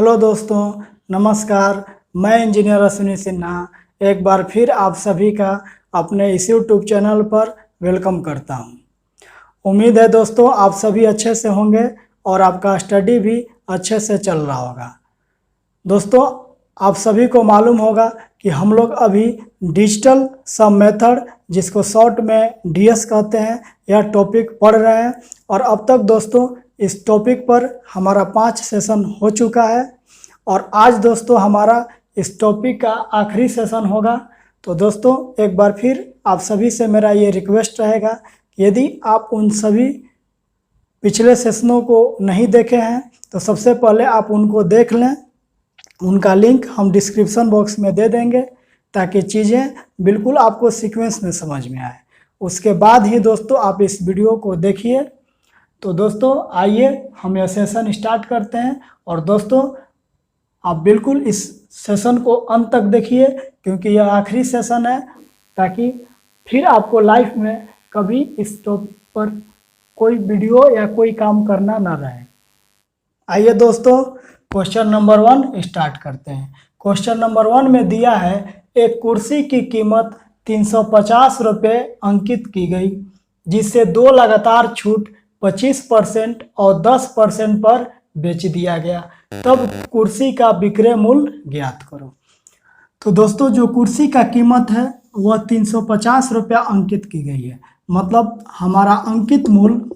Hello दोस्तों, नमस्कार। मैं इंजीनियर अश्विनी सिन्हा एक बार फिर आप सभी का अपने इस यूट्यूब चैनल पर वेलकम करता हूं। उम्मीद है दोस्तों आप सभी अच्छे से होंगे और आपका स्टडी भी अच्छे से चल रहा होगा। दोस्तों, आप सभी को मालूम होगा कि हम लोग अभी डिजिटल सब मेथड, जिसको शॉर्ट में डीएस कहते हैं, यह टॉपिक पढ़ रहे हैं। और अब तक दोस्तों इस टॉपिक पर हमारा 5 सेशन हो चुका है और आज दोस्तों हमारा इस टॉपिक का आखिरी सेशन होगा। तो दोस्तों एक बार फिर आप सभी से मेरा ये रिक्वेस्ट रहेगा कि यदि आप उन सभी पिछले सेशनों को नहीं देखे हैं तो सबसे पहले आप उनको देख लें। उनका लिंक हम डिस्क्रिप्शन बॉक्स में दे देंगे ताकि चीज़ें बिल्कुल आपको सीक्वेंस में समझ में आए। उसके बाद ही दोस्तों आप इस वीडियो को देखिए। तो दोस्तों आइए हम यह सेशन स्टार्ट करते हैं। और दोस्तों आप बिल्कुल इस सेशन को अंत तक देखिए क्योंकि यह आखिरी सेशन है, ताकि फिर आपको लाइफ में कभी इस टॉपिक पर कोई वीडियो या कोई काम करना ना रहे। आइए दोस्तों क्वेश्चन नंबर 1 स्टार्ट करते हैं। क्वेश्चन नंबर 1 में दिया है एक कुर्सी की कीमत 350 रुपये अंकित की गई, जिससे 2 लगातार छूट 25% और 10% पर बेच दिया गया। तब कुर्सी का विक्रय मूल्य ज्ञात करो। तो दोस्तों जो कुर्सी का कीमत है वह 350 रुपया अंकित की गई है। मतलब हमारा अंकित मूल्य,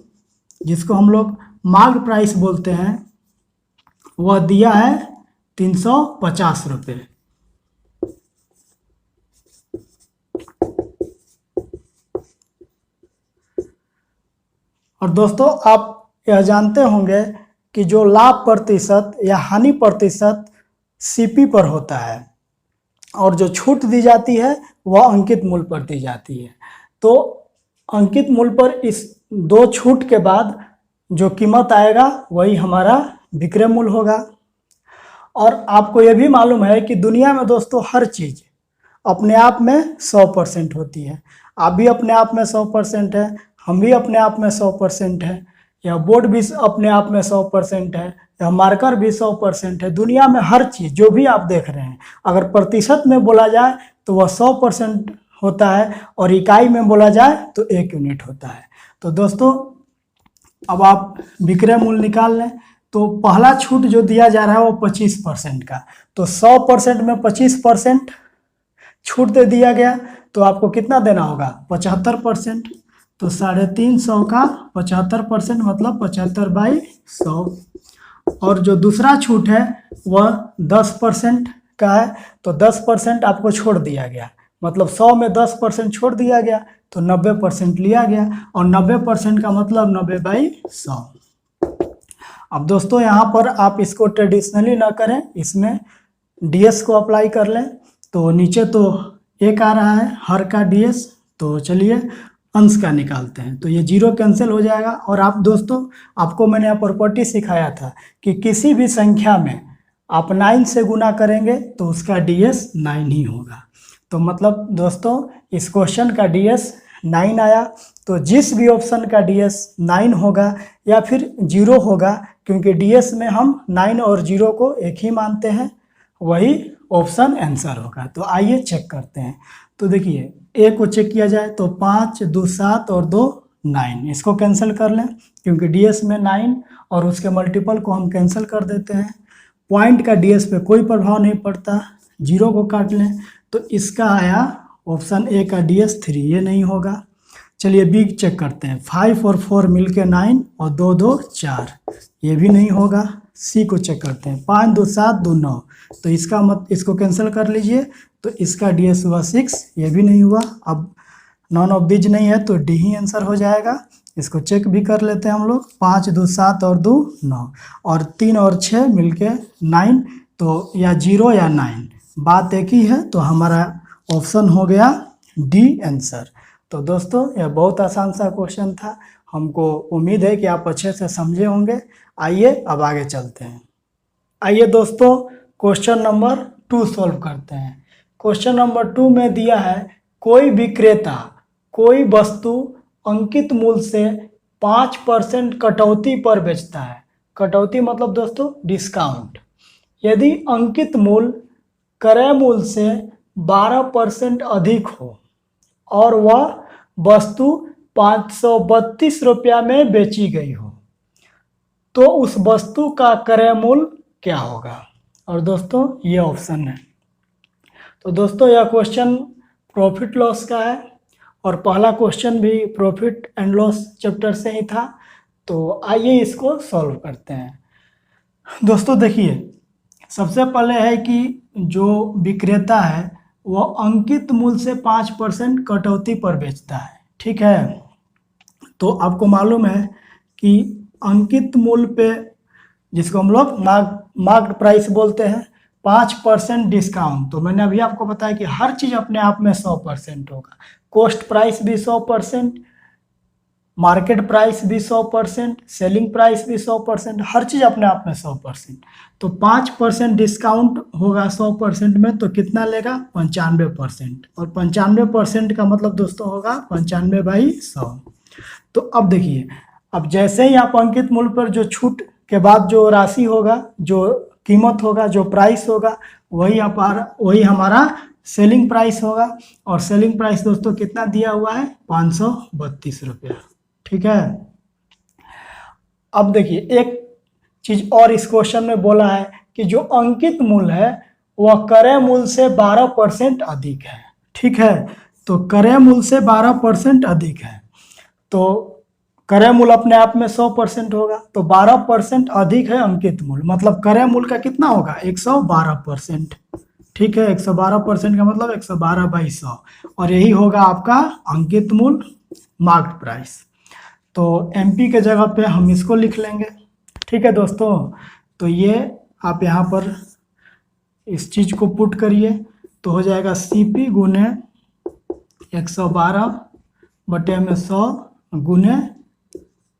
जिसको हम लोग मार्क प्राइस बोलते हैं, वह दिया है 350 रुपये। और दोस्तों आप यह जानते होंगे कि जो लाभ प्रतिशत या हानि प्रतिशत सीपी पर होता है और जो छूट दी जाती है वह अंकित मूल्य पर दी जाती है। तो अंकित मूल्य पर इस 2 छूट के बाद जो कीमत आएगा वही हमारा विक्रय मूल्य होगा। और आपको यह भी मालूम है कि दुनिया में दोस्तों हर चीज़ अपने आप में 100% होती है। आप भी अपने आप में 100% है, हम भी अपने आप में 100% है, यह बोर्ड भी अपने आप में 100% है, यह मार्कर भी 100% है। दुनिया में हर चीज़ जो भी आप देख रहे हैं अगर प्रतिशत में बोला जाए तो वह 100% होता है और इकाई में बोला जाए तो 1 यूनिट होता है। तो दोस्तों अब आप विक्रय मूल्य निकाल लें। तो पहला छूट जो दिया जा रहा है वो 25% का। तो 100% में 25% छूट दे दिया गया तो आपको कितना देना होगा? 75%। तो 350 का 75% मतलब 75/100। और जो दूसरा छूट है वह 10% का है। तो 10% आपको छोड़ दिया गया, मतलब 100 में 10% छोड़ दिया गया तो 90% लिया गया। और 90% का मतलब 90/100। अब दोस्तों यहाँ पर आप इसको ट्रेडिशनली ना करें, इसमें डीएस को अप्लाई कर लें। तो नीचे तो 1 आ रहा है हर का डीएस, तो चलिए अंश का निकालते हैं। तो ये 0 कैंसिल हो जाएगा। और आप दोस्तों आपको मैंने यहाँ प्रॉपर्टी सिखाया था कि किसी भी संख्या में आप 9 से गुना करेंगे तो उसका डीएस 9 ही होगा। तो मतलब दोस्तों इस क्वेश्चन का डीएस 9 आया। तो जिस भी ऑप्शन का डीएस 9 होगा या फिर 0 होगा, क्योंकि डीएस में हम 9 और 0 को एक ही मानते हैं, वही ऑप्शन आंसर होगा। तो आइए चेक करते हैं। तो देखिए ए को चेक किया जाए तो 5, 2 7 और 2 9, इसको कैंसिल कर लें क्योंकि डीएस में 9 और उसके मल्टीपल को हम कैंसिल कर देते हैं। पॉइंट का डीएस पे कोई प्रभाव नहीं पड़ता, 0 को काट लें तो इसका आया ऑप्शन ए का डीएस 3, ये नहीं होगा। चलिए बी चेक करते हैं। 5 और 4 मिलके 9 और 2 2 4, ये भी नहीं होगा। सी को चेक करते हैं। 5 2 7 2 9, तो इसका इसको कैंसिल कर लीजिए तो इसका डीएस हुआ 6, ये भी नहीं हुआ। अब नॉन ऑफ दीज नहीं है तो डी ही आंसर हो जाएगा। इसको चेक भी कर लेते हैं हम लोग। 5 2 7 और 2 9 और 3 और 6 मिलके 9, तो या 0 या 9, बात एक ही है। तो हमारा ऑप्शन हो गया डी आंसर। तो दोस्तों यह बहुत आसान सा क्वेश्चन था, हमको उम्मीद है कि आप अच्छे से समझे होंगे। आइए अब आगे चलते हैं। आइए दोस्तों क्वेश्चन नंबर 2 सॉल्व करते हैं। क्वेश्चन नंबर 2 में दिया है कोई विक्रेता कोई वस्तु अंकित मूल्य से 5% कटौती पर बेचता है। कटौती मतलब दोस्तों डिस्काउंट। यदि अंकित मूल्य क्रय मूल्य से 12% अधिक हो और वह वस्तु 532 रुपया में बेची गई हो तो उस वस्तु का क्रय मूल्य क्या होगा। और दोस्तों ये ऑप्शन है। तो दोस्तों यह क्वेश्चन प्रॉफिट लॉस का है और पहला क्वेश्चन भी प्रॉफिट एंड लॉस चैप्टर से ही था। तो आइए इसको सॉल्व करते हैं। दोस्तों देखिए, सबसे पहले है कि जो विक्रेता है वह अंकित मूल्य से 5% कटौती पर बेचता है, ठीक है। तो आपको मालूम है कि अंकित मूल्य पे, जिसको हम लोग मार्क्ड प्राइस बोलते हैं, 5% डिस्काउंट। तो मैंने अभी आपको बताया कि हर चीज़ अपने आप में 100% होगा। कॉस्ट प्राइस भी 100%, मार्केट प्राइस भी 100%, सेलिंग प्राइस भी 100%, हर चीज़ अपने आप में 100%। तो 5% डिस्काउंट होगा 100% में, तो कितना लेगा 95%। और 95% का मतलब दोस्तों होगा 95/100। तो अब देखिए, अब जैसे ही आप अंकित मूल्य पर जो छूट के बाद जो राशि होगा, जो कीमत होगा, जो प्राइस होगा, वही हमारा सेलिंग प्राइस होगा। और सेलिंग प्राइस दोस्तों कितना दिया हुआ है 532 रुपया, ठीक है। अब देखिए एक चीज और इस क्वेश्चन में बोला है कि जो अंकित मूल्य है वह क्रय मूल्य से 12% अधिक है, ठीक है। तो क्रय मूल्य से 12% अधिक है, तो क्रय मूल्य अपने आप में 100% होगा, तो 12% अधिक है अंकित मूल्य, मतलब क्रय मूल्य का कितना होगा 112%, ठीक है। 112% का मतलब 112/100, और यही होगा आपका अंकित मूल्य, मार्क्ड प्राइस। तो MP के जगह पे हम इसको लिख लेंगे, ठीक है दोस्तों। तो ये आप यहाँ पर इस चीज़ को पुट करिए तो हो जाएगा CP गुने 112/100 गुने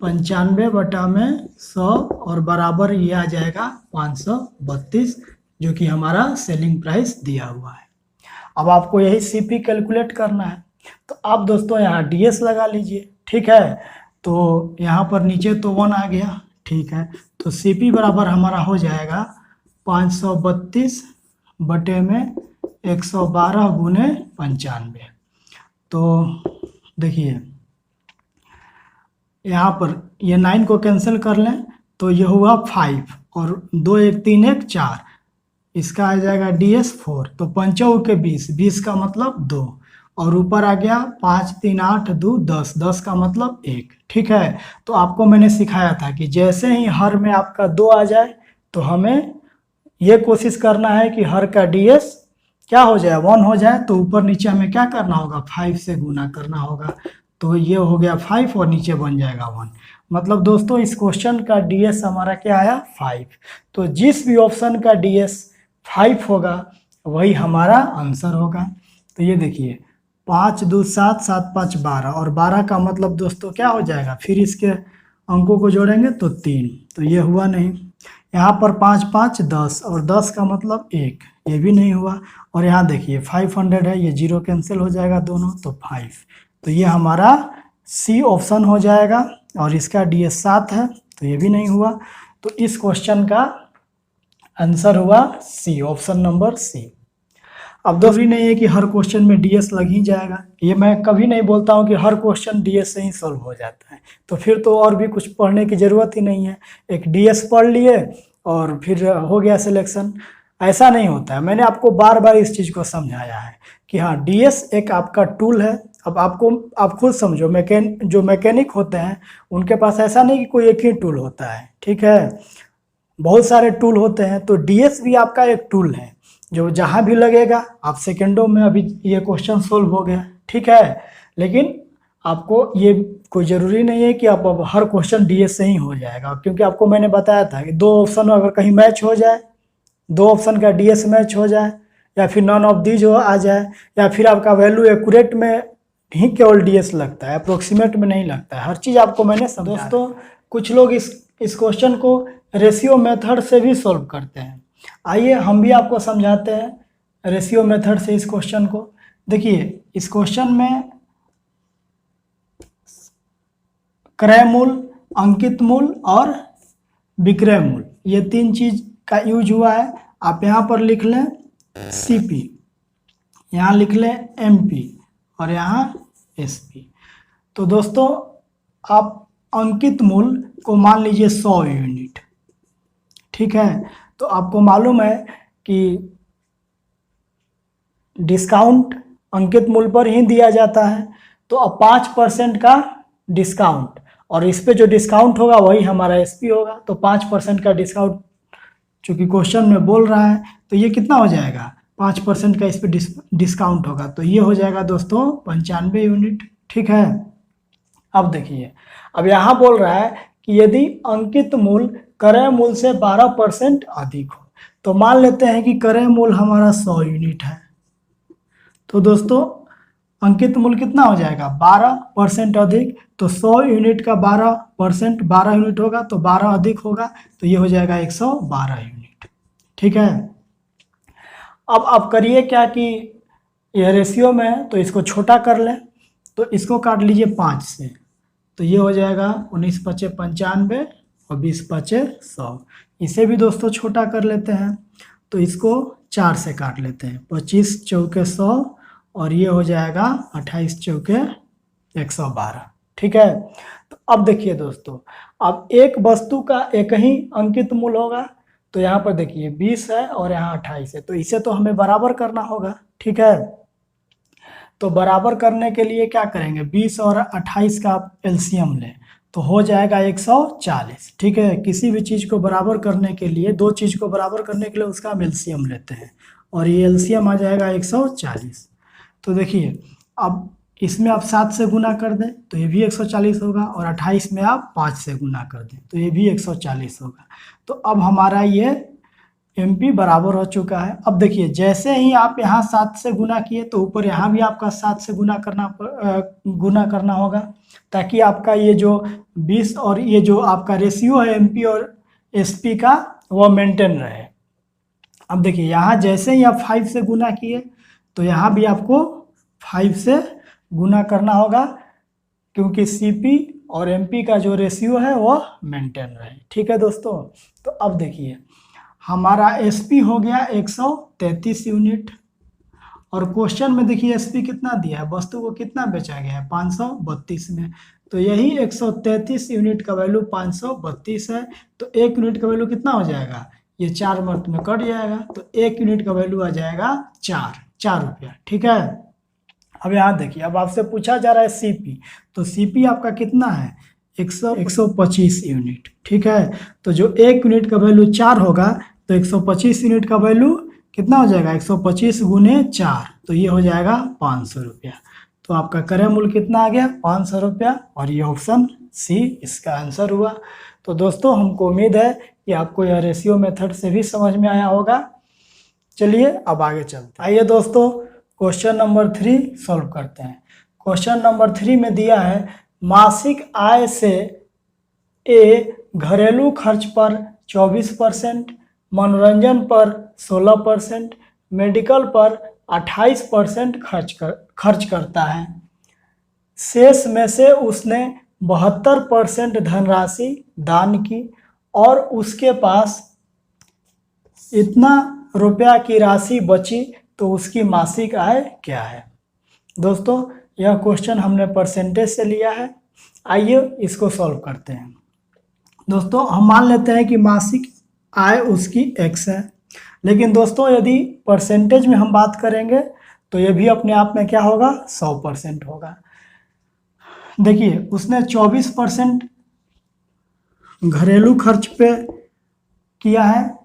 95/100 और बराबर ये आ जाएगा 532, जो कि हमारा सेलिंग प्राइस दिया हुआ है। अब आपको यही CP कैलकुलेट करना है, तो आप दोस्तों यहाँ DS लगा लीजिए, ठीक है। तो यहाँ पर नीचे तो 1 आ गया, ठीक है। तो CP बराबर हमारा हो जाएगा 532 बटे में 112 गुने 95। तो देखिए यहाँ पर ये 9 को कैंसिल कर लें तो ये हुआ 5 और 2 1 3 1 4, इसका आ जाएगा DS 4। तो 5 के 20, 20 का मतलब 2, और ऊपर आ गया 5 3 8 2 10, 10 का मतलब 1, ठीक है। तो आपको मैंने सिखाया था कि जैसे ही हर में आपका 2 आ जाए तो हमें ये कोशिश करना है कि हर का DS क्या हो जाए 1 हो जाए। तो ऊपर नीचे हमें क्या करना होगा 5 से गुना करना होगा, तो ये हो गया 5 और नीचे बन जाएगा 1। मतलब दोस्तों इस क्वेश्चन का DS हमारा क्या आया 5। तो जिस भी ऑप्शन का DS 5 होगा वही हमारा आंसर होगा। तो ये देखिए 5 2 7 7 5 12, और 12 का मतलब दोस्तों क्या हो जाएगा, फिर इसके अंकों को जोड़ेंगे तो 3, तो ये हुआ नहीं। यहाँ पर 5 5 10, और 10 का मतलब 1, ये भी नहीं हुआ। और यहाँ देखिए 500 है, ये 0 कैंसिल हो जाएगा दोनों, तो 5। तो ये हमारा C ऑप्शन हो जाएगा, और इसका DS 7 है, तो ये भी नहीं हुआ। तो इस क्वेश्चन का आंसर हुआ C, ऑप्शन नंबर C। अब जरूरी नहीं है कि हर क्वेश्चन में DS लग ही जाएगा, ये मैं कभी नहीं बोलता हूँ कि हर क्वेश्चन DS से ही सॉल्व हो जाता है, तो फिर तो और भी कुछ पढ़ने की ज़रूरत ही नहीं है। एक DS पढ़ लिए और फिर हो गया सिलेक्शन, ऐसा नहीं होता है। मैंने आपको बार बार इस चीज़ को समझाया है कि हाँ DS एक आपका टूल है। अब आप खुद समझो, जो मैकेनिक होते हैं उनके पास ऐसा नहीं कि कोई एक ही टूल होता है, ठीक है, बहुत सारे टूल होते हैं। तो DS भी आपका एक टूल है जो जहाँ भी लगेगा आप सेकंडों में, अभी ये क्वेश्चन सोल्व हो गया, ठीक है। लेकिन आपको ये कोई ज़रूरी नहीं है कि आप अब हर क्वेश्चन DS से ही हो जाएगा, क्योंकि आपको मैंने बताया था कि 2 ऑप्शन अगर कहीं मैच हो जाए, 2 ऑप्शन का DS मैच हो जाए, या फिर नॉन ऑफ दीज हो आ जाए, या फिर आपका वैल्यू एक्यूरेट में ही केवल DS लगता है, अप्रोक्सीमेट में नहीं लगता है। हर चीज़ आपको मैंने समझाया। दोस्तों कुछ लोग इस क्वेश्चन को रेशियो मेथड से भी सॉल्व करते हैं। आइए हम भी आपको समझाते हैं रेशियो मेथड से इस क्वेश्चन को। देखिए इस क्वेश्चन में क्रय मूल्य, अंकित मूल्य और विक्रय मूल्य, ये 3 चीज का यूज हुआ है। आप यहाँ पर लिख लें CP, यहाँ लिख लें MP और यहाँ SP। तो दोस्तों आप अंकित मूल्य को मान लीजिए 100 यूनिट, ठीक है। तो आपको मालूम है कि डिस्काउंट अंकित मूल्य पर ही दिया जाता है, तो अब 5% का डिस्काउंट, और इस पे जो डिस्काउंट होगा वही हमारा SP होगा। तो 5% का डिस्काउंट चूँकि क्वेश्चन में बोल रहा है, तो ये कितना हो जाएगा, 5% का इस पे डिस्काउंट होगा, तो ये हो जाएगा दोस्तों 95 यूनिट, ठीक है। अब देखिए, अब यहाँ बोल रहा है कि यदि अंकित मूल्य क्रय मूल्य से 12% अधिक हो, तो मान लेते हैं कि क्रय मूल्य हमारा 100 यूनिट है, तो दोस्तों अंकित मूल्य कितना हो जाएगा, 12% अधिक, तो 100 यूनिट का 12%, 12 यूनिट होगा तो 12 अधिक होगा, तो ये हो जाएगा 112 यूनिट, ठीक है। अब आप करिए क्या कि यह रेशियो में है, तो इसको छोटा कर लें, तो इसको काट लीजिए 5 से, तो ये हो जाएगा 19 पचे 95 और 20 पचे 100। इसे भी दोस्तों छोटा कर लेते हैं, तो इसको 4 से काट लेते हैं, 25 चौके 100 और ये हो जाएगा 28 चौके 112, ठीक है। तो अब देखिए दोस्तों, अब एक वस्तु का एक ही अंकित मूल्य होगा, तो यहाँ पर देखिए 20 है और यहाँ 28 है, तो इसे तो हमें बराबर करना होगा, ठीक है। तो बराबर करने के लिए क्या करेंगे, 20 और 28 का आप एलसीएम लें, तो हो जाएगा 140, ठीक है। किसी भी चीज़ को बराबर करने के लिए, दो चीज़ को बराबर करने के लिए उसका हम एलसीएम लेते हैं, और ये एलसीएम आ जाएगा 140। तो देखिए, अब इसमें आप 7 से गुना कर दें तो ये भी 140 होगा, और 28 में आप 5 से गुना कर दें तो ये भी 140 होगा। तो अब हमारा ये MP बराबर हो चुका है। अब देखिए, जैसे ही आप यहाँ 7 से गुना किए तो ऊपर यहाँ भी आपका 7 से गुना करना होगा, ताकि आपका ये जो 20 और ये जो आपका रेशियो है MP और SP का, वो मेंटेन रहे। अब देखिए, यहाँ जैसे ही आप 5 से गुना किए तो यहाँ भी आपको 5 से गुना करना होगा, क्योंकि CP और MP का जो रेशियो है वो मेंटेन रहे, ठीक है दोस्तों। तो अब देखिए, हमारा SP हो गया 133 यूनिट, और क्वेश्चन में देखिए SP कितना दिया है, वस्तु को कितना बेचा गया है, 532 में, तो यही 133 यूनिट का वैल्यू 532 है, तो 1 यूनिट का वैल्यू कितना हो जाएगा, ये 4 मर्त में कट जाएगा, तो 1 यूनिट का वैल्यू आ जाएगा 4 रुपया, ठीक है। अब यहाँ देखिए, अब आपसे पूछा जा रहा है CP, तो CP आपका कितना है, 125 यूनिट, ठीक है। तो जो 1 यूनिट का वैल्यू 4 होगा, तो 125 यूनिट का वैल्यू कितना हो जाएगा, 125 गुने 4, तो ये हो जाएगा 500 रुपया। तो आपका क्रय मूल्य कितना आ गया, 500 रुपया, और ये ऑप्शन C इसका आंसर हुआ। तो दोस्तों हमको उम्मीद है कि आपको यह रेशियो मेथड से भी समझ में आया होगा। चलिए अब आगे चलते हैं। आइए दोस्तों, क्वेश्चन नंबर 3 सॉल्व करते हैं। क्वेश्चन नंबर 3 में दिया है, मासिक आय से A घरेलू खर्च पर 24%, मनोरंजन पर 16%, मेडिकल पर 28% खर्च करता है। शेष में से उसने 72% धनराशि दान की, और उसके पास इतना रुपया की राशि बची, तो उसकी मासिक आय क्या है। दोस्तों यह क्वेश्चन हमने परसेंटेज से लिया है। आइए इसको सॉल्व करते हैं। दोस्तों हम मान लेते हैं कि मासिक आय उसकी X है, लेकिन दोस्तों यदि परसेंटेज में हम बात करेंगे तो ये भी अपने आप में क्या होगा, 100% होगा। देखिए, उसने 24% घरेलू खर्च पे किया है,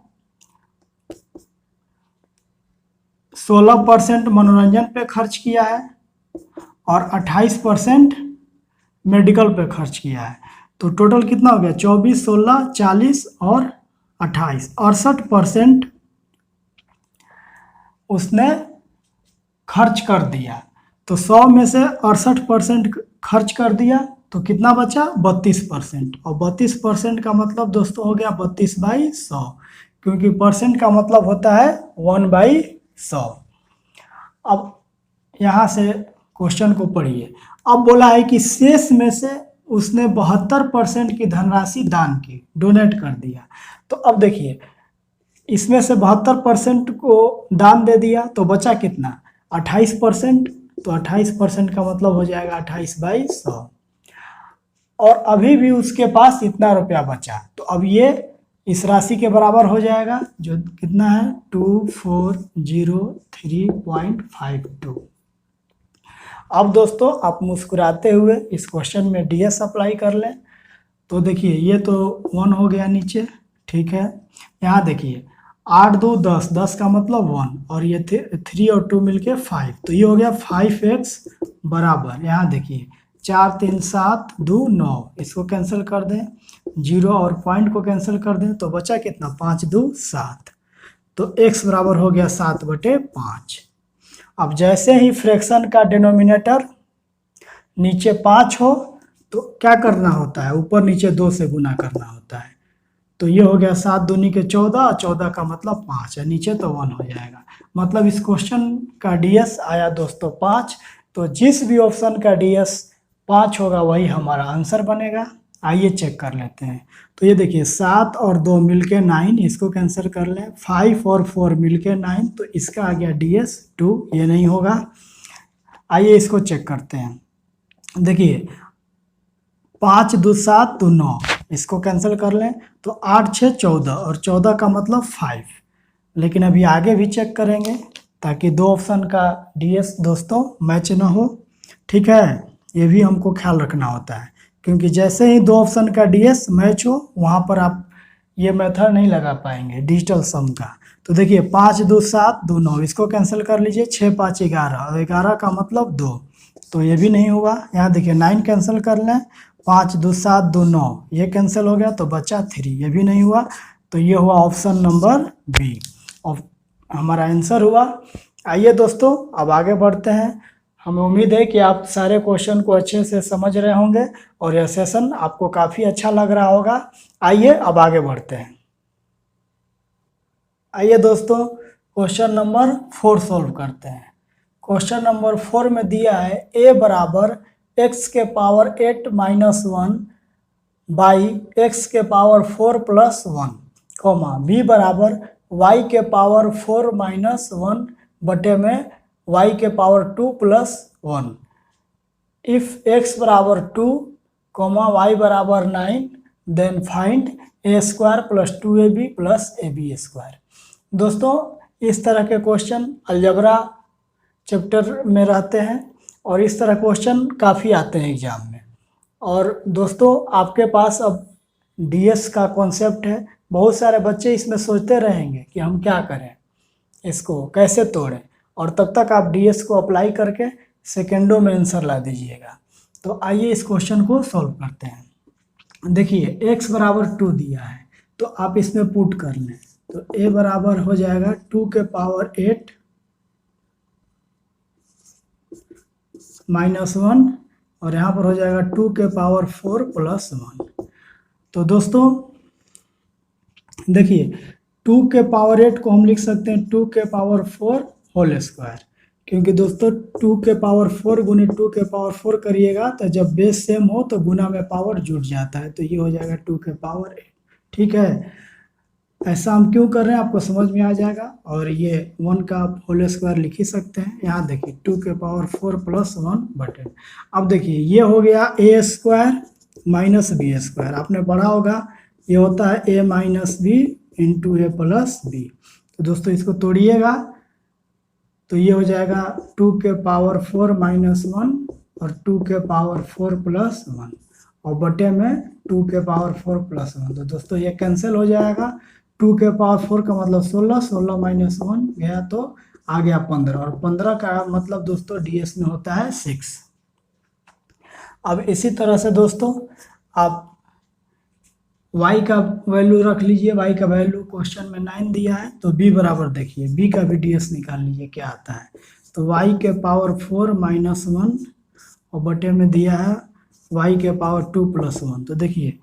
16% मनोरंजन पे खर्च किया है, और 28% मेडिकल पे खर्च किया है। तो टोटल कितना हो गया, 24, 16, 40 और 28, 68% उसने खर्च कर दिया। तो 100 में से 68% खर्च कर दिया, तो कितना बचा, 32%, और 32% का मतलब दोस्तों हो गया 32/100, क्योंकि परसेंट का मतलब होता है 1/100। अब यहाँ से क्वेश्चन को पढ़िए। अब बोला है कि शेष में से उसने 72% की धनराशि दान की, डोनेट कर दिया। तो अब देखिए, इसमें से 72% को दान दे दिया तो बचा कितना 28%। तो 28% का मतलब हो जाएगा 28/100। और अभी भी उसके पास इतना रुपया बचा, तो अब ये इस राशि के बराबर हो जाएगा जो कितना है 2403.52। अब दोस्तों आप मुस्कुराते हुए इस क्वेश्चन में डीएस अप्लाई कर लें। तो देखिए ये तो 1 हो गया नीचे, ठीक है। यहाँ देखिए 8 2 10, 10 का मतलब 1, और ये 3 और 2 मिलके 5, तो ये हो गया 5x बराबर, यहाँ देखिए 4 3 7 2 9, इसको कैंसिल कर दें, 0 और पॉइंट को कैंसिल कर दें, तो बचा कितना 5 2 7, तो x बराबर हो गया 7/5। अब जैसे ही फ्रैक्शन का डिनोमिनेटर नीचे 5 हो तो क्या करना होता है, ऊपर नीचे 2 से गुना करना होता है। तो ये हो गया 7 दूनी के 14, 14 का मतलब 5 है, नीचे तो 1 हो जाएगा। मतलब इस क्वेश्चन का डीएस आया दोस्तों 5। तो जिस भी ऑप्शन का डीएस 5 होगा वही हमारा आंसर बनेगा। आइए चेक कर लेते हैं। तो ये देखिए 7 और 2 मिलके 9, इसको कैंसिल कर लें, 5 और 4 मिलके 9, तो इसका आ गया डीएस 2, ये नहीं होगा। आइए इसको चेक करते हैं। देखिए 5 2 7 2 9, इसको कैंसिल कर लें, तो 8 6 14, और 14 का मतलब 5। लेकिन अभी आगे भी चेक करेंगे ताकि दो ऑप्शन का डीएस दोस्तों मैच ना हो, ठीक है। ये भी हमको ख्याल रखना होता है, क्योंकि जैसे ही दो ऑप्शन का डीएस मैच हो वहाँ पर आप ये मेथड नहीं लगा पाएंगे डिजिटल सम का। तो देखिए 5 2 7 2 9, इसको कैंसिल कर लीजिए, 6 5 11, और 11 का मतलब 2, तो ये भी नहीं हुआ। यहाँ देखिए 9 कैंसिल कर लें, 5 2 7 2 9, ये कैंसिल हो गया तो बचा 3, ये भी नहीं हुआ। तो ये हुआ ऑप्शन नंबर बी, और हमारा आंसर हुआ। आइए दोस्तों अब आगे बढ़ते हैं। हमें उम्मीद है कि आप सारे क्वेश्चन को अच्छे से समझ रहे होंगे और यह सेशन आपको काफ़ी अच्छा लग रहा होगा। आइए अब आगे बढ़ते हैं। आइए दोस्तों क्वेश्चन नंबर 4 सॉल्व करते हैं। क्वेश्चन नंबर 4 में दिया है a बराबर x के पावर 8 माइनस 1 बाई x के पावर 4 प्लस 1, कॉमा b बराबर y के पावर 4 माइनस 1 बटे में y के पावर 2 प्लस 1। इफ x बराबर 2, y बराबर 9, then find a square plus 2ab plus ab square. दोस्तों इस तरह के क्वेश्चन अलजबरा चैप्टर में रहते हैं और इस तरह क्वेश्चन काफ़ी आते हैं एग्जाम में। और दोस्तों आपके पास अब डीएस का कॉन्सेप्ट है, बहुत सारे बच्चे इसमें सोचते रहेंगे कि हम क्या करें, इसको कैसे तोड़ें, और तब तक आप डीएस को अप्लाई करके सेकेंडों में आंसर ला दीजिएगा। तो आइए इस क्वेश्चन को सॉल्व करते हैं। देखिए x बराबर 2 दिया है, तो आप इसमें पुट कर लें, तो a बराबर हो जाएगा 2 के पावर 8 माइनस 1, और यहाँ पर हो जाएगा 2 के पावर 4 प्लस 1। तो दोस्तों देखिए 2 के पावर 8 को हम लिख सकते हैं 2 के पावर 4 होल स्क्वायर, क्योंकि दोस्तों 2 के पावर 4 गुनी 2 के पावर 4 करिएगा तो जब बेस सेम हो तो गुना में पावर जुड़ जाता है, तो ये हो जाएगा 2 के पावर 8, ठीक है। ऐसा हम क्यों कर रहे हैं आपको समझ में आ जाएगा। और ये 1 का आप होल स्क्वायर लिख ही सकते हैं। यहाँ देखिए 2 के पावर 4 प्लस 1 बटे, अब देखिए ये हो गया a square minus B square, आपने पढ़ा होगा ये होता है a minus B into A plus B. तो दोस्तों इसको तोड़िएगा तो ये हो जाएगा 2 के पावर 4 माइनस 1 और 2 के पावर 4 प्लस 1, और बटे में 2 के पावर 4 प्लस 1। तो दोस्तों ये कैंसिल हो जाएगा, 2 के पावर 4 का मतलब 16, 16 माइनस 1 गया तो आ गया 15, और 15 का मतलब दोस्तों डीएस में होता है 6। अब इसी तरह से दोस्तों आप y का वैल्यू रख लीजिए, y का वैल्यू क्वेश्चन में 9 दिया है, तो b बराबर देखिए b का भी डीएस निकाल लीजिए क्या आता है। तो y के पावर 4 माइनस 1 और बटे में दिया है y के पावर 2 प्लस 1। तो देखिए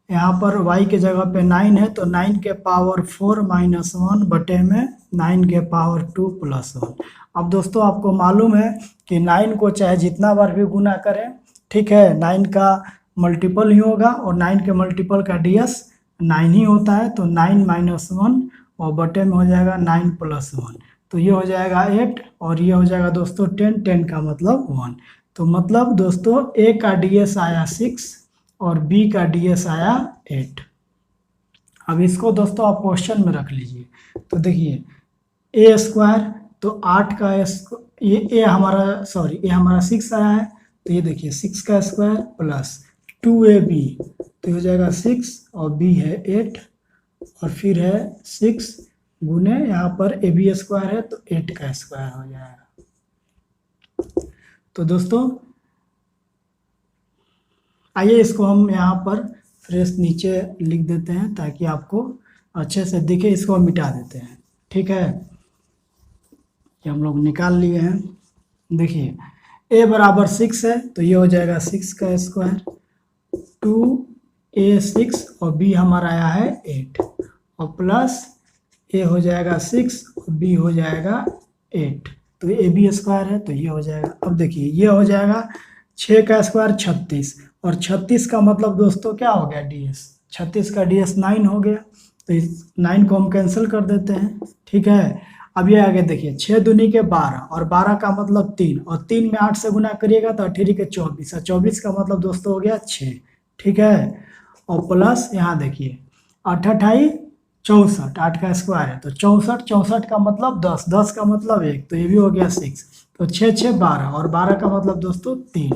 यहाँ पर y के जगह पे 9 है, तो 9 के पावर 4 माइनस 1 बटे में 9 के पावर 2 प्लस 1। अब दोस्तों आपको मालूम है कि 9 को चाहे जितना बार भी गुना करें, ठीक है, 9 का मल्टीपल ही होगा, और 9 के मल्टीपल का डीएस 9 ही होता है। तो 9 माइनस 1 और बटे में हो जाएगा 9 + 1, तो ये हो जाएगा 8 और ये हो जाएगा दोस्तों 10, 10 का मतलब 1। तो मतलब दोस्तों ए का डीएस आया 6 और बी का डीएस आया 8। अब इसको दोस्तों आप क्वेश्चन में रख लीजिए। तो देखिए ए स्क्वायर, तो 8 का ये ए हमारा 6 आया है, तो ये देखिए 6 का स्क्वायर प्लस 2ab, तो ये हो जाएगा 6 और b है 8 और फिर है 6 गुने यहाँ पर ए बी स्क्वायर है तो 8 का स्क्वायर हो जाएगा। तो दोस्तों आइए इसको हम यहाँ पर फ्रेश नीचे लिख देते हैं ताकि आपको अच्छे से दिखे, इसको मिटा देते हैं। ठीक है, ये हम लोग निकाल लिए हैं। देखिए a बराबर 6 है तो ये हो जाएगा 6 का स्क्वायर, 2a 6 और b हमारा आया है 8 और प्लस a हो जाएगा 6 और b हो जाएगा 8, तो ये ab स्क्वायर है तो ये हो जाएगा। अब देखिए ये हो जाएगा 6 का स्क्वायर 36 और 36 का मतलब दोस्तों क्या हो गया ds, 36 का ds 9 हो गया, तो इस 9 को हम कैंसिल कर देते हैं। ठीक है, अब ये आगे देखिए 6 दूनी के 12 और 12 का मतलब 3 और 3 में 8 से गुना करिएगा तो 8 के 24 और 24 का मतलब दोस्तों हो गया 6। ठीक है, और प्लस यहाँ देखिए 8 8 64, 8 का स्क्वायर है तो 64, 64 का मतलब 10, 10 का मतलब 1, तो ये भी हो गया 6, तो 6 6 12 और 12 का मतलब दोस्तों 3,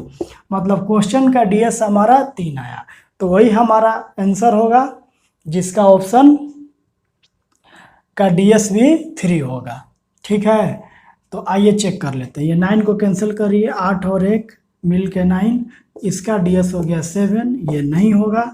मतलब क्वेश्चन का डीएस हमारा 3 आया, तो वही हमारा आंसर होगा जिसका ऑप्शन का डीएस भी 3 होगा। ठीक है, तो आइए चेक कर लेते हैं। ये 9 को कैंसिल करिए, 8 और 1 मिल के 9, इसका डीएस हो गया 7, ये नहीं होगा।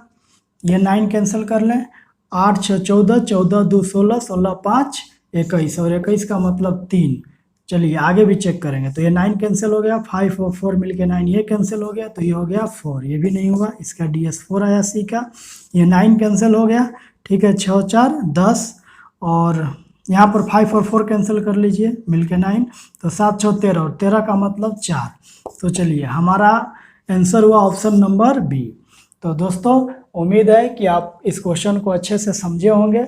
ये 9 कैंसिल कर लें, 8 6 14, 14 2 16, 16 5 21 और 21 का मतलब 3। चलिए आगे भी चेक करेंगे, तो ये 9 कैंसिल हो गया, 5 और 4 मिल के 9 ये कैंसिल हो गया, तो ये हो गया 4, ये भी नहीं होगा, इसका डीएस 4 आया सी का। ये 9 कैंसिल हो गया, ठीक है, 6 4 10 और यहाँ पर 5 और 4 कैंसिल कर लीजिए मिल के 9, तो 7 6 13 और 13 का मतलब 4। तो चलिए हमारा आंसर हुआ ऑप्शन नंबर बी। तो दोस्तों उम्मीद है कि आप इस क्वेश्चन को अच्छे से समझे होंगे।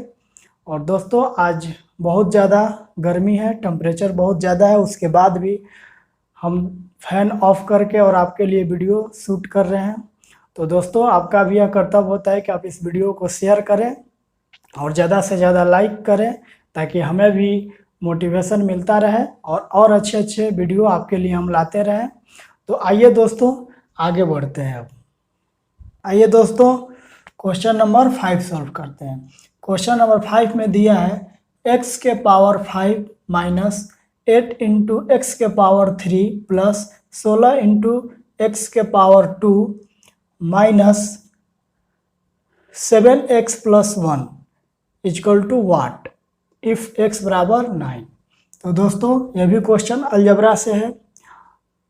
और दोस्तों आज बहुत ज़्यादा गर्मी है, टेम्परेचर बहुत ज़्यादा है, उसके बाद भी हम फैन ऑफ करके और आपके लिए वीडियो शूट कर रहे हैं। तो दोस्तों आपका भी यह कर्तव्य होता है कि आप इस वीडियो को शेयर करें और ज़्यादा से ज़्यादा लाइक करें ताकि हमें भी मोटिवेशन मिलता रहे और अच्छे अच्छे वीडियो आपके लिए हम लाते रहें। तो आइए दोस्तों आगे बढ़ते हैं। अब आइए दोस्तों क्वेश्चन नंबर 5 सॉल्व करते हैं। क्वेश्चन नंबर 5 में दिया है x के पावर 5 माइनस 8 इंटू एक्स के पावर 3 प्लस 16 इंटू एक्स के power 2 minus 7x plus 1 equal to what if x बराबर 9। तो दोस्तों यह भी क्वेश्चन अलजबरा से है,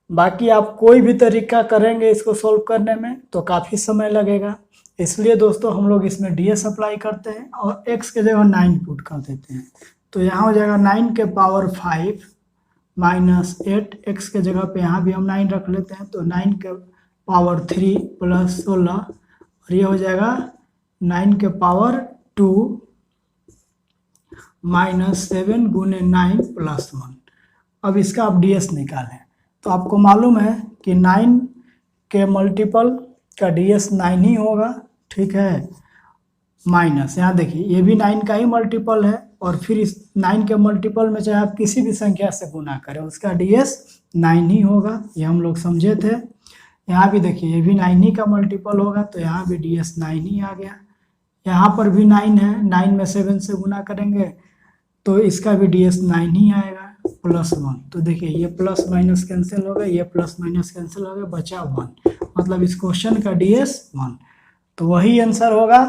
बाकी आप कोई भी तरीका करेंगे इसको सॉल्व करने में तो काफ़ी समय लगेगा, इसलिए दोस्तों हम लोग इसमें डीएस अप्लाई करते हैं और x के जगह 9 पुट कर देते हैं। तो यहाँ हो जाएगा 9 के पावर 5 माइनस 8, x के जगह पे यहाँ भी हम 9 रख लेते हैं, तो 9 के पावर 3 प्लस 16 और ये हो जाएगा 9 के पावर 2 माइनस 7 गुने 9 प्लस 1। अब इसका आप डीएस निकालें, तो आपको मालूम है कि 9 के मल्टीपल का डीएस 9 ही होगा। ठीक है, माइनस यहाँ देखिए ये भी 9 का ही मल्टीपल है और फिर इस 9 के मल्टीपल में चाहे आप किसी भी संख्या से गुना करें उसका डीएस 9 ही होगा, ये हम लोग समझे थे। यहाँ भी देखिए ये भी 9 ही का मल्टीपल होगा तो यहाँ भी डीएस 9 ही आ गया। यहाँ पर भी 9 है, 9 में 7 से गुना करेंगे तो इसका भी डीएस 9 ही आएगा प्लस 1। तो देखिए ये प्लस माइनस कैंसिल हो गया, ये प्लस माइनस कैंसिल हो गया, बचा 1, मतलब इस क्वेश्चन का डीएस 1। तो वही आंसर होगा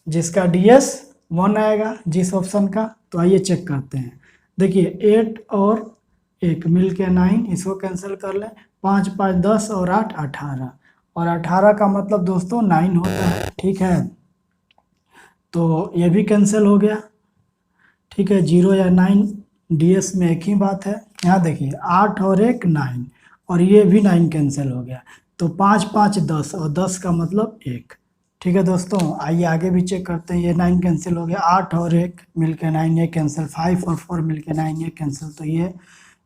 जिसका डीएस 1 आएगा जिस ऑप्शन का। तो आइए चेक करते हैं। देखिए 8 और 1 मिल के 9, इसको कैंसिल कर लें, 5 5 10 और 8 18 और 18 का मतलब दोस्तों 9 होता है। ठीक है, तो ये भी कैंसिल हो गया। ठीक है, 0 या 9 डीएस में एक ही बात है। यहाँ देखिए 8 और 1 9 और ये भी 9 कैंसिल हो गया, तो 5 5 10 और 10 का मतलब 1। ठीक है दोस्तों, आइए आगे भी चेक करते हैं। ये 9 कैंसिल हो गया, 8 और 1 मिलके 9 ये कैंसिल, 5 और 4 मिलके 9 ये कैंसिल। तो ये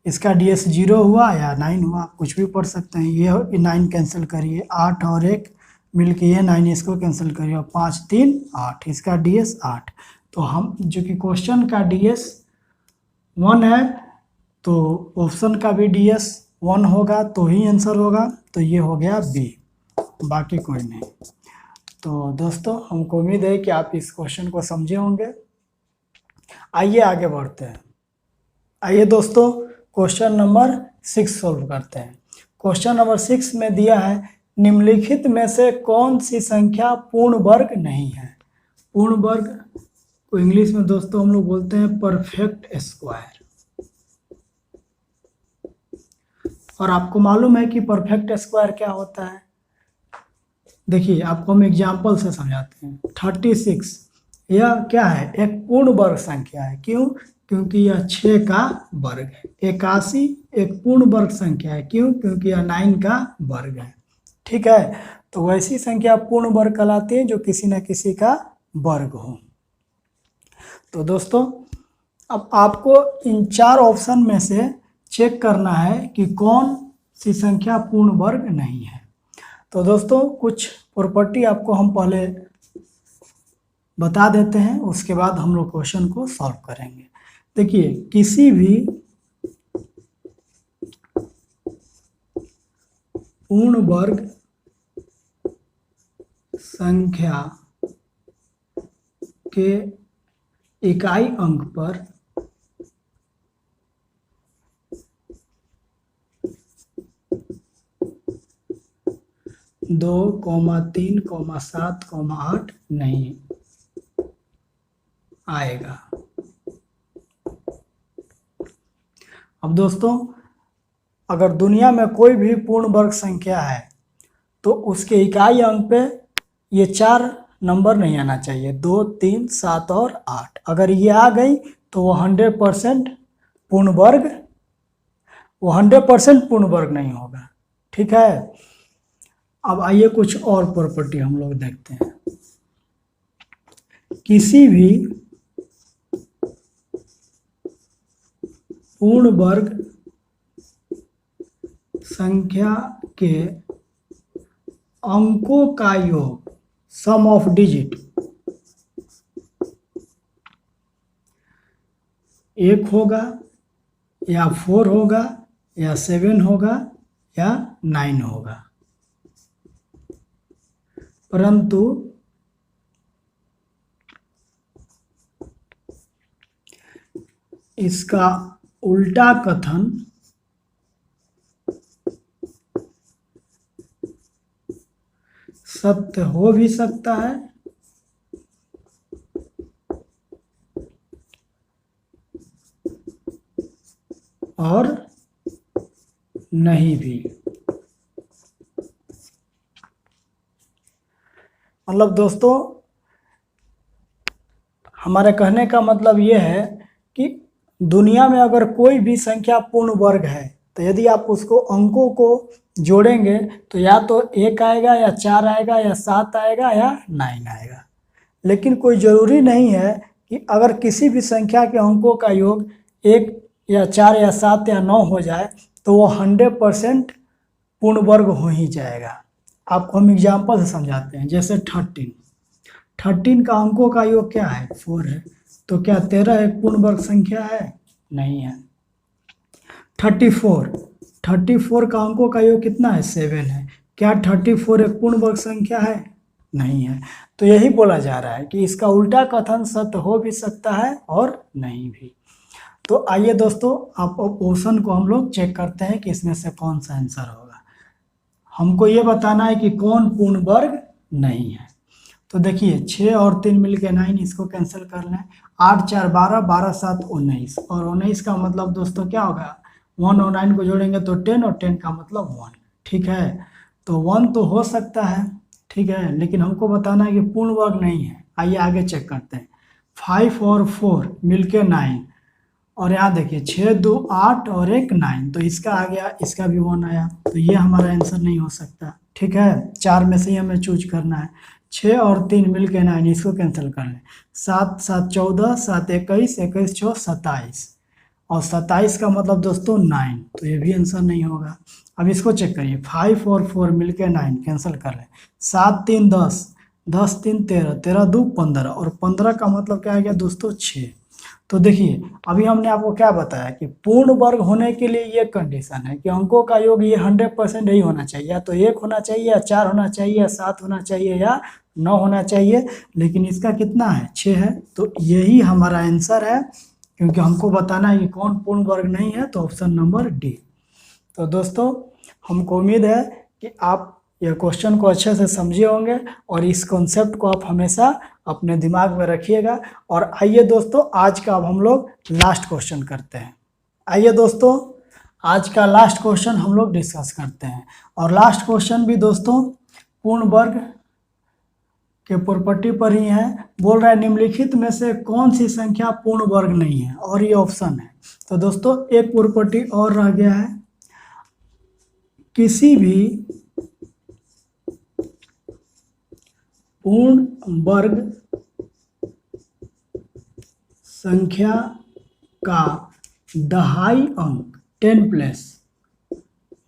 इसका DS 0 हुआ या 9 हुआ, कुछ भी पढ़ सकते हैं। ये 9 कैंसिल करिए, 8 और 1 मिलके ये 9, इसको कैंसिल करिए और 5 3 8, इसका DS 8। तो हम जो कि क्वेश्चन का DS 1 है तो ऑप्शन का भी DS 1 होगा तो ही आंसर होगा। तो ये हो गया B, बाकी कोई नहीं। तो दोस्तों हमको उम्मीद है कि आप इस क्वेश्चन को समझे होंगे। आइए आगे बढ़ते हैं। आइए दोस्तों क्वेश्चन नंबर 6 सोल्व करते हैं। क्वेश्चन नंबर 6 में दिया है निम्नलिखित में से कौन सी संख्या पूर्ण वर्ग नहीं है। पूर्ण वर्ग को इंग्लिश में दोस्तों हम लोग बोलते हैं परफेक्ट स्क्वायर। और आपको मालूम है कि परफेक्ट स्क्वायर क्या होता है। देखिए आपको हम एग्जाम्पल से समझाते हैं। 36 यह क्या है, एक पूर्ण वर्ग संख्या है। क्यों? क्योंकि यह 6 का वर्ग है। 81 एक पूर्ण वर्ग संख्या है। क्यों? क्योंकि यह 9 का वर्ग है। ठीक है, तो वैसी संख्या पूर्ण वर्ग कहलाती है जो किसी न किसी का वर्ग हो। तो दोस्तों अब आपको इन 4 ऑप्शन में से चेक करना है कि कौन सी संख्या पूर्ण वर्ग नहीं है। तो दोस्तों कुछ प्रॉपर्टी आपको हम पहले बता देते हैं, उसके बाद हम लोग क्वेश्चन को सॉल्व करेंगे। देखिए किसी भी पूर्ण वर्ग संख्या के इकाई अंक पर 2, 3, 7, 8 नहीं आएगा। अब दोस्तों अगर दुनिया में कोई भी पूर्ण वर्ग संख्या है तो उसके इकाई अंक पे ये 4 नंबर नहीं आना चाहिए, 2, 3, 7 और 8। अगर ये आ गई तो वो 100% पूर्ण वर्ग, वो 100% पूर्ण वर्ग नहीं होगा। ठीक है, अब आइए कुछ और प्रॉपर्टी हम लोग देखते हैं। किसी भी पूर्ण वर्ग संख्या के अंकों का योग, सम ऑफ डिजिट, 1 होगा या 4 होगा या 7 होगा या 9 होगा। परंतु इसका उल्टा कथन सत्य हो भी सकता है और नहीं भी। मतलब दोस्तों हमारे कहने का मतलब ये है कि दुनिया में अगर कोई भी संख्या पूर्ण वर्ग है तो यदि आप उसको अंकों को जोड़ेंगे तो या तो 1 आएगा या 4 आएगा या 7 आएगा या 9 आएगा। लेकिन कोई ज़रूरी नहीं है कि अगर किसी भी संख्या के अंकों का योग 1 या 4 या 7 या 9 हो जाए तो वो 100% पूर्ण वर्ग हो ही जाएगा। आपको हम एग्जाम्पल से समझाते हैं। जैसे 13 का अंकों का योग क्या है, 4 है। तो क्या 13 एक पूर्ण वर्ग संख्या है? नहीं है। 34 का अंकों का योग कितना है, 7 है। क्या 34 एक पूर्ण वर्ग संख्या है? नहीं है। तो यही बोला जा रहा है कि इसका उल्टा कथन सत्य हो भी सकता है और नहीं भी। तो आइए दोस्तों आप ऑप्शन को हम लोग चेक करते हैं कि इसमें से कौन सा आंसर होगा। हमको ये बताना है कि कौन पूर्ण वर्ग नहीं है। तो देखिए 6 और 3 मिलके 9, इसको कैंसिल कर लें। 8 4 12, 12 7 19, और 19 का मतलब दोस्तों क्या होगा, 1 और 9 को जोड़ेंगे तो 10, और 10 का मतलब 1। ठीक है, तो 1 तो हो सकता है, ठीक है, लेकिन हमको बताना है कि पूर्ण वर्ग नहीं है। आइए आगे चेक करते हैं। 5 और 4 मिलके 9, और यहाँ देखिए 6 2 8 और 1 9, तो इसका आ गया, इसका भी 1 आया। तो ये हमारा आंसर नहीं हो सकता। ठीक है, 4 में से ही हमें चूज करना है। 6 और 3 मिल के 9, इसको कैंसिल कर लें। 7 7 14, 7 21, 21 6 27, और 27 का मतलब दोस्तों 9, तो ये भी आंसर नहीं होगा। अब इसको चेक करिए, 5 और 4 मिल के 9, कैंसिल कर लें। 7 3 10, 10 3 13, 13 2 15, और 15 का मतलब क्या आ गया दोस्तों 6। तो देखिए अभी हमने आपको क्या बताया कि पूर्ण वर्ग होने के लिए ये कंडीशन है कि अंकों का योग ये 100% ही होना चाहिए, या तो 1 होना चाहिए, या 4 होना चाहिए, या 7 होना चाहिए, या 9 होना चाहिए, लेकिन इसका कितना है 6 है। तो यही हमारा आंसर है, क्योंकि हमको बताना है कि कौन पूर्ण वर्ग नहीं है, तो ऑप्शन नंबर डी। तो दोस्तों हमको उम्मीद है कि आप यह क्वेश्चन को अच्छे से समझे होंगे, और इस कॉन्सेप्ट को आप हमेशा अपने दिमाग में रखिएगा। और आइए दोस्तों आज का अब हम लोग लास्ट क्वेश्चन करते हैं। आइए दोस्तों आज का लास्ट क्वेश्चन हम लोग डिस्कस करते हैं, और लास्ट क्वेश्चन भी दोस्तों पूर्ण वर्ग के प्रॉपर्टी पर ही है। बोल रहा है निम्नलिखित में से कौन सी संख्या पूर्ण वर्ग नहीं है, और ये ऑप्शन है। तो दोस्तों एक प्रॉपर्टी और रह गया है, किसी भी पूर्ण वर्ग संख्या का दहाई अंक 10 प्लस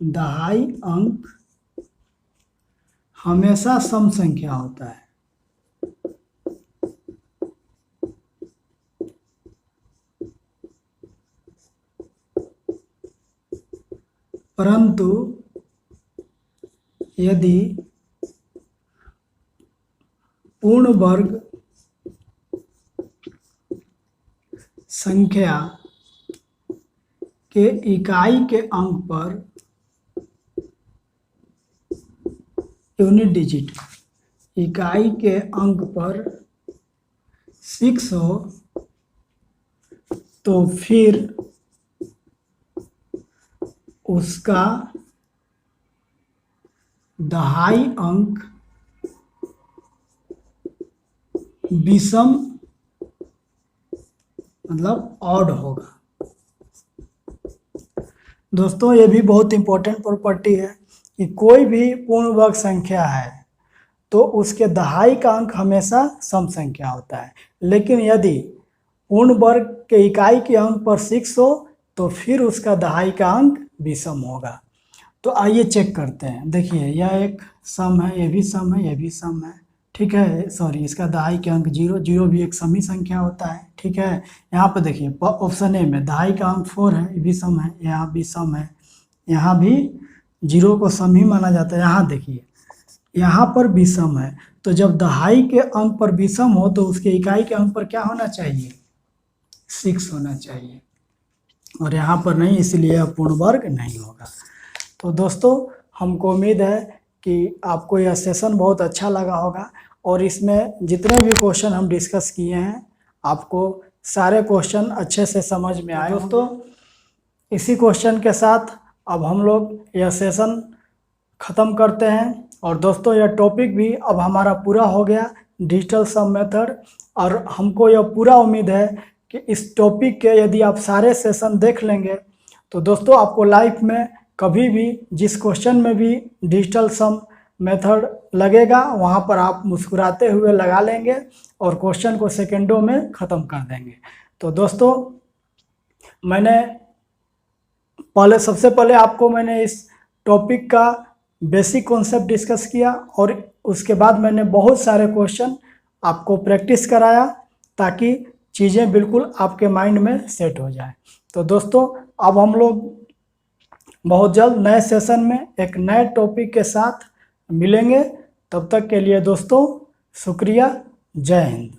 दहाई अंक हमेशा सम संख्या होता है। परंतु यदि पूर्ण वर्ग संख्या के इकाई के अंक पर यूनिट डिजिट इकाई के अंक पर 6 हो, तो फिर उसका दहाई अंक विषम मतलब ऑड होगा। दोस्तों ये भी बहुत इंपॉर्टेंट प्रॉपर्टी है कि कोई भी पूर्ण वर्ग संख्या है तो उसके दहाई का अंक हमेशा सम संख्या होता है, लेकिन यदि पूर्ण वर्ग के इकाई के अंक पर 6 हो तो फिर उसका दहाई का अंक विषम होगा। तो आइए चेक करते हैं। देखिए यह एक सम है, ये भी सम है, ये भी सम है, ठीक है। सॉरी, इसका दहाई के अंक 0, 0 भी एक समी संख्या होता है, ठीक है। यहाँ पर देखिए ऑप्शन ए में दहाई का अंक 4 है, ये भी सम है, यहाँ भी सम है, यहाँ भी 0 को सम ही माना जाता है। यहाँ देखिए यहाँ पर विषम है, तो जब दहाई के अंक पर विषम हो तो उसके इकाई के अंक पर क्या होना चाहिए 6 होना चाहिए, और यहाँ पर नहीं, इसलिए यह पूर्ण वर्ग नहीं होगा। तो दोस्तों हमको उम्मीद है कि आपको यह सेशन बहुत अच्छा लगा होगा, और इसमें जितने भी क्वेश्चन हम डिस्कस किए हैं आपको सारे क्वेश्चन अच्छे से समझ में आए। दोस्तों इसी क्वेश्चन के साथ अब हम लोग यह सेशन ख़त्म करते हैं, और दोस्तों यह टॉपिक भी अब हमारा पूरा हो गया, डिजिटल सम मेथड। और हमको यह पूरा उम्मीद है कि इस टॉपिक के यदि आप सारे सेशन देख लेंगे तो दोस्तों आपको लाइफ में कभी भी जिस क्वेश्चन में भी डिजिटल सम मेथड लगेगा वहाँ पर आप मुस्कुराते हुए लगा लेंगे और क्वेश्चन को सेकंडों में ख़त्म कर देंगे। तो दोस्तों सबसे पहले आपको मैंने इस टॉपिक का बेसिक कॉन्सेप्ट डिस्कस किया, और उसके बाद मैंने बहुत सारे क्वेश्चन आपको प्रैक्टिस कराया ताकि चीज़ें बिल्कुल आपके माइंड में सेट हो जाए। तो दोस्तों अब हम लोग बहुत जल्द नए सेशन में एक नए टॉपिक के साथ मिलेंगे। तब तक के लिए दोस्तों शुक्रिया, जय हिंद।